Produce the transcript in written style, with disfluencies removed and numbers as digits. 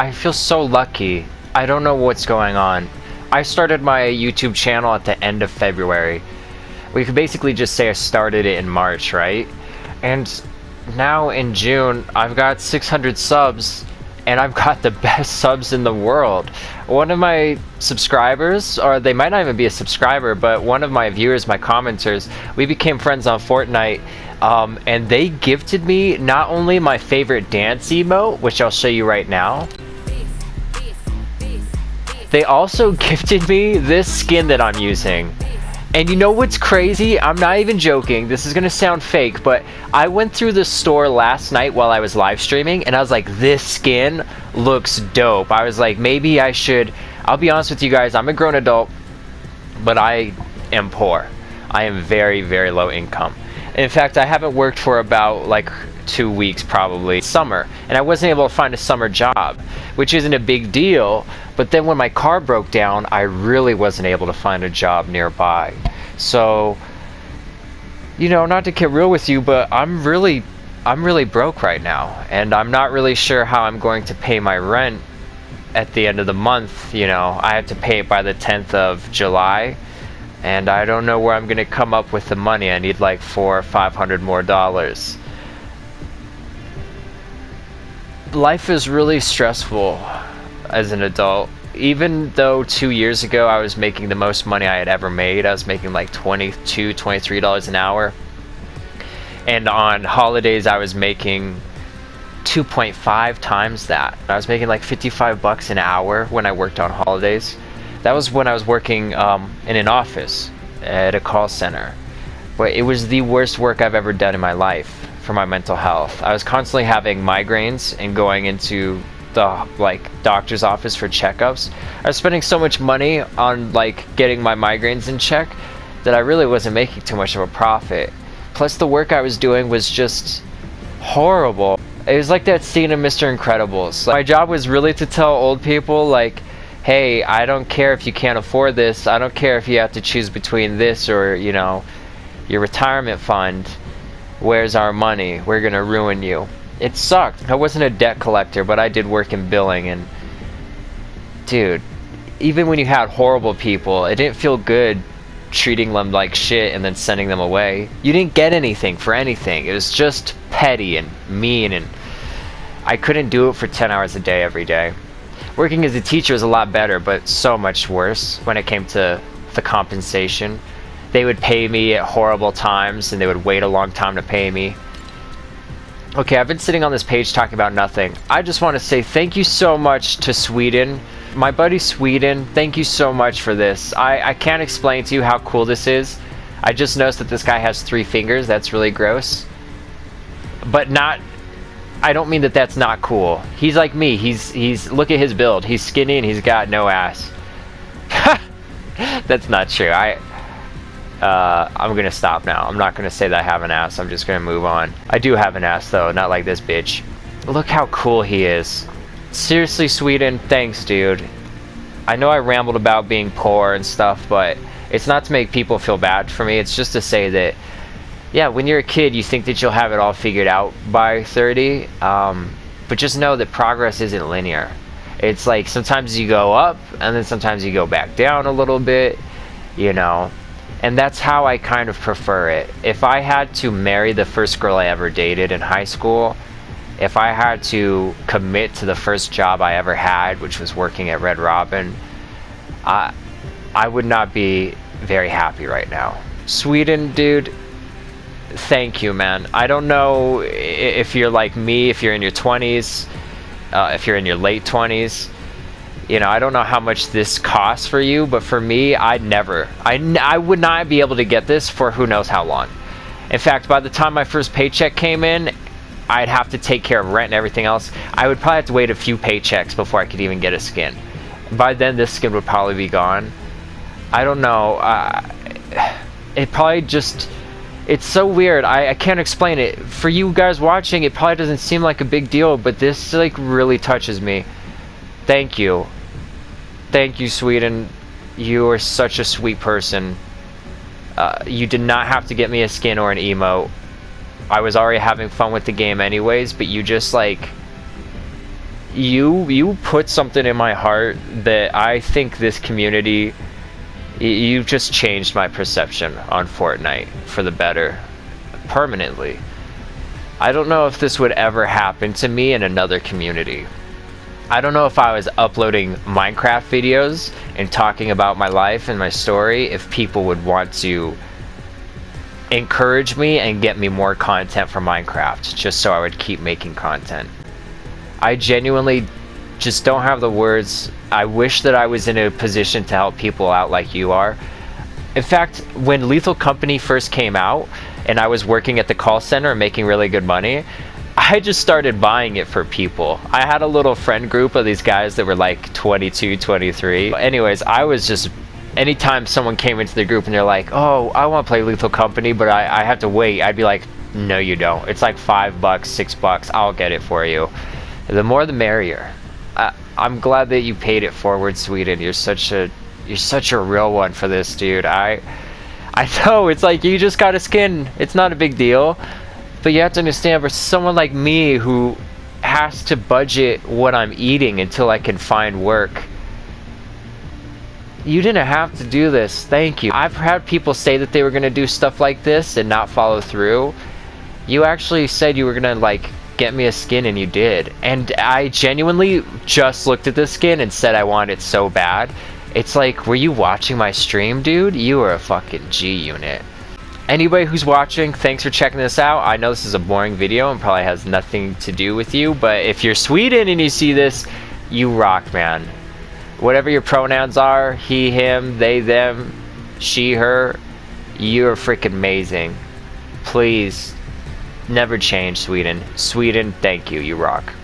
I feel so lucky. I don't know what's going on. I started my YouTube channel at the end of February. We could basically just say I started it in March, right? And now in June, I've got 600 subs, and I've got the best subs in the world. One of my subscribers, or they might not even be a subscriber, but one of my viewers, my commenters, we became friends on Fortnite, and they gifted me not only my favorite dance emote, which I'll show you right now, they also gifted me this skin that I'm using. And you know what's crazy? I'm not even joking. This is gonna sound fake, but I went through the store last night while I was live streaming, and I was like, this skin looks dope. I was like, maybe I should. I'll be honest with you guys, I'm a grown adult, but I am poor. I am very, very low income. In fact, I haven't worked for about like 2 weeks, probably summer, and I wasn't able to find a summer job, which isn't a big deal. But then when my car broke down, I really wasn't able to find a job nearby. So, you know, not to get real with you, but I'm really broke right now, and I'm not really sure how I'm going to pay my rent at the end of the month. You know, I have to pay it by the 10th of July, and I don't know where I'm gonna come up with the money. I need like $400 or $500 more. Life is really stressful as an adult. Even though 2 years ago I was making the most money I had ever made, I was making like $22, $23 an hour. And on holidays I was making 2.5 times that. I was making like 55 bucks an hour when I worked on holidays. That was when I was working in an office at a call center. But it was the worst work I've ever done in my life for my mental health. I was constantly having migraines and going into the doctor's office for checkups. I was spending so much money on getting my migraines in check that I really wasn't making too much of a profit. Plus the work I was doing was just horrible. It was like that scene in Mr. Incredibles. My job was really to tell old people hey, I don't care if you can't afford this. I don't care if you have to choose between this or, you know, your retirement fund. Where's our money? We're gonna ruin you. It sucked. I wasn't a debt collector, but I did work in billing, and dude, even when you had horrible people, it didn't feel good treating them like shit and then sending them away. You didn't get anything for anything. It was just petty and mean, and I couldn't do it for 10 hours a day every day. Working as a teacher was a lot better, but so much worse when it came to the compensation. They would pay me at horrible times, and they would wait a long time to pay me. Okay, I've been sitting on this page talking about nothing. I just want to say thank you so much to Sweden. My buddy Sweden, thank you so much for this. I can't explain to you how cool this is. I just noticed that this guy has 3 fingers. That's really gross. But I don't mean that that's not cool. He's like me. He's look at his build. He's skinny and he's got no ass. That's not true. I'm gonna stop now. I'm not gonna say that I have an ass. I'm just gonna move on. I do have an ass though, not like this bitch. Look how cool he is. Seriously, Sweden, thanks, dude. I know I rambled about being poor and stuff, but it's not to make people feel bad for me. It's just to say that, yeah, when you're a kid, you think that you'll have it all figured out by 30, but just know that progress isn't linear. It's like sometimes you go up, and then sometimes you go back down a little bit, you know. And that's how I kind of prefer it. If I had to marry the first girl I ever dated in high school, if I had to commit to the first job I ever had, which was working at Red Robin, I would not be very happy right now. Sweden, dude, thank you, man. I don't know if you're like me, if you're in your 20s, if you're in your late 20s. You know, I don't know how much this costs for you, but for me, I would not be able to get this for who knows how long. In fact, by the time my first paycheck came in, I'd have to take care of rent and everything else. I would probably have to wait a few paychecks before I could even get a skin. By then, this skin would probably be gone. I don't know. It probably just... It's so weird. I can't explain it. For you guys watching, it probably doesn't seem like a big deal, but this, really touches me. Thank you. Thank you, Sweden. You are such a sweet person. You did not have to get me a skin or an emote. I was already having fun with the game anyways, but you just you put something in my heart that I think this community, you've just changed my perception on Fortnite for the better, permanently. I don't know if this would ever happen to me in another community. I don't know if I was uploading Minecraft videos and talking about my life and my story, if people would want to encourage me and get me more content for Minecraft, just so I would keep making content. I genuinely just don't have the words. I wish that I was in a position to help people out like you are. In fact, when Lethal Company first came out and I was working at the call center and making really good money, I just started buying it for people. I had a little friend group of these guys that were like 22, 23. Anyways, I was just, anytime someone came into the group and they're like, oh, I want to play Lethal Company, but I have to wait, I'd be like, no you don't. It's like $5, $6, I'll get it for you. The more the merrier. I'm glad that you paid it forward, Sweden. You're such a real one for this, dude. I know, it's like you just got a skin. It's not a big deal. But you have to understand, for someone like me who has to budget what I'm eating until I can find work, you didn't have to do this. Thank you. I've had people say that they were going to do stuff like this and not follow through. You actually said you were going to, like, get me a skin, and you did. And I genuinely just looked at this skin and said I want it so bad. It's like, were you watching my stream, dude? You are a fucking G unit. Anybody who's watching, thanks for checking this out. I know this is a boring video and probably has nothing to do with you, but if you're Sweden and you see this, you rock, man. Whatever your pronouns are, he, him, they, them, she, her, you're freaking amazing. Please, never change, Sweden. Sweden, thank you, you rock.